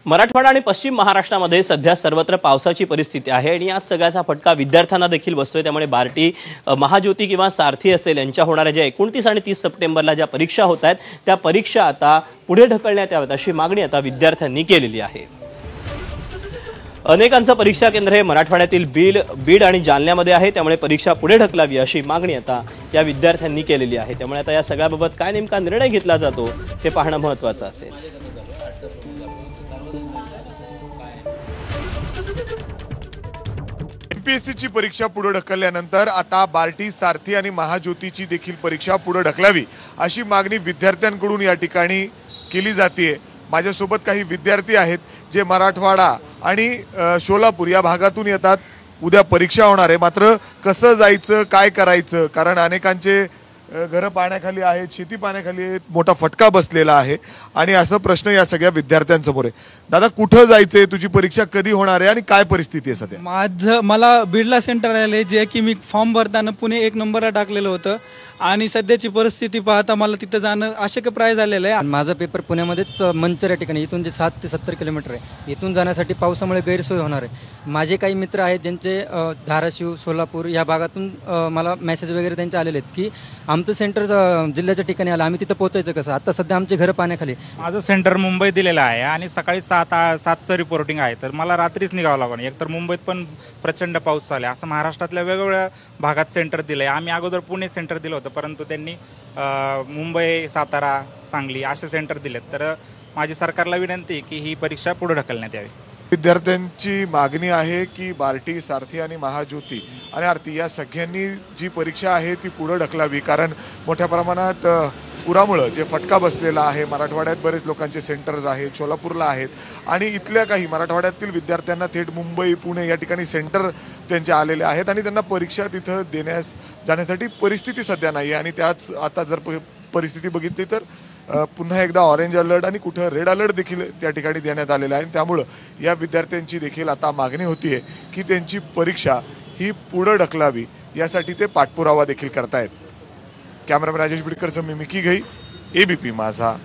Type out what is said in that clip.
मराठवाडा आणि पश्चिम महाराष्ट्रामध्ये सध्या सर्वत्र पावसाची परिस्थिती आहे आणि या सगळ्याचा फटका विद्यार्थ्यांना देखील बसतोय। त्यामुळे बार्टी, महाज्योती किंवा सारथी असेल यांच्या होणाऱ्या ज्या 29 आणि 30 सप्टेंबरला ज्या परीक्षा होत आहेत त्या परीक्षा आता पुढे ढकलण्यात याव्यात अशी मागणी आता विद्यार्थ्यांनी केलेली आहे। अनेकांचं परीक्षा केंद्र हे मराठवाड्यातील बीड आणि जालन्यामध्ये आहे, त्यामुळे परीक्षा पुढे ढकलावी अशी मागणी आता या विद्यार्थ्यांनी केलेली आहे। त्यामुळे आता या सगळ्याबाबत काय नेमका निर्णय घेतला जातो ते पाहणं महत्त्वाचं असेल। एमपीएससीची परीक्षा पुढे ढकलल्यानंतर आता बार्टी, सारथी आणि महाज्योतीची देखील परीक्षा पुढे ढकलावी अशी मागणी विद्यार्थ्यांकडून या ठिकाणी केली जाते। माझ्यासोबत काही विद्यार्थी आहेत जे मराठवाडा आणि सोलापूर या भागातून येतात। उद्या परीक्षा होणार आहे, मात्र कसं जायचं, काय करायचं, कारण अनेकांचे घरं पाण्याखाली आहेत, शेती पाण्याखाली आहे, मोठा फटका बसलेला आहे आणि असा प्रश्न या सगळ्या विद्यार्थ्यांसमोर आहे। दादा, कुठं जायचंय, तुझी परीक्षा कधी होणार आहे आणि काय परिस्थिती आहे सध्या? मला बीडला सेंटर आले, जे की मी फॉर्म भरताना पुणे 1 नंबरला टाकलेलं होतं आणि सध्याची परिस्थिती पाहता मला तिथं जाणं अशक्यप्राय झालेलं आहे। माझा पेपर पुण्यामध्येच मंचर या ठिकाणी, इथून जे 7 ते 70 किलोमीटर आहे, इथून जाण्यासाठी पावसामुळे गैरसोय होणार आहे। माझे काही मित्र आहेत ज्यांचे धाराशिव, सोलापूर या भागातून मला मेसेज वगैरे त्यांचे आलेले आहेत की आमचं सेंटर जिल्ह्याच्या ठिकाणी आलं, आम्ही तिथं पोहोचायचं कसं? आता सध्या आमचे घरं पाण्याखाली। माझं सेंटर मुंबईत दिलेलं आहे आणि सकाळी 7चं रिपोर्टिंग आहे, तर मला रात्रीच निघावं लागणार। एकतर मुंबईत पण प्रचंड पाऊस चालू आहे, असं महाराष्ट्रातल्या वेगवेगळ्या भागात सेंटर दिलंय। आम्ही अगोदर पुणे सेंटर दिलं होतं, परंतु त्यांनी मुंबई, सातारा, सांगली असे सेंटर दिलेत। तर माझी सरकारला विनंती आहे की ही परीक्षा पुढे ढकलण्यात यावी। विद्यार्थ्यांची मागणी आहे की बार्टी, सारथी आणि महाज्योती आणि आरती या सगळ्यांनी जी परीक्षा आहे ती पुढे ढकलावी, कारण मोठ्या प्रमाणात पुरामुळे जे फटका बसलेला आहे। मराठवाड्यात बरेच लोकांचे सेंटर्स आहेत, सोलापूरला आहेत आणि इथल्या काही मराठवाड्यातील विद्यार्थ्यांना थेट मुंबई, पुणे या ठिकाणी सेंटर त्यांचे आलेले आहेत आणि त्यांना परीक्षा तिथं जाण्यासाठी परिस्थिती सध्या नाही आहे। आणि त्याच आता जर परिस्थिती बघितली तर पुन्हा एकदा ऑरेंज अलर्ट आणि कुठं रेड अलर्ट देखील त्या ठिकाणी देण्यात आलेला आहे। त्यामुळे या विद्यार्थ्यांची देखील आता मागणी होतीये की त्यांची परीक्षा ही पुढे ढकलावी, यासाठी ते पाठपुरावा देखील करतायत। कॅमेरामॅन राजेश बिडकरसह मी मिकी घई, एबीपी माझा।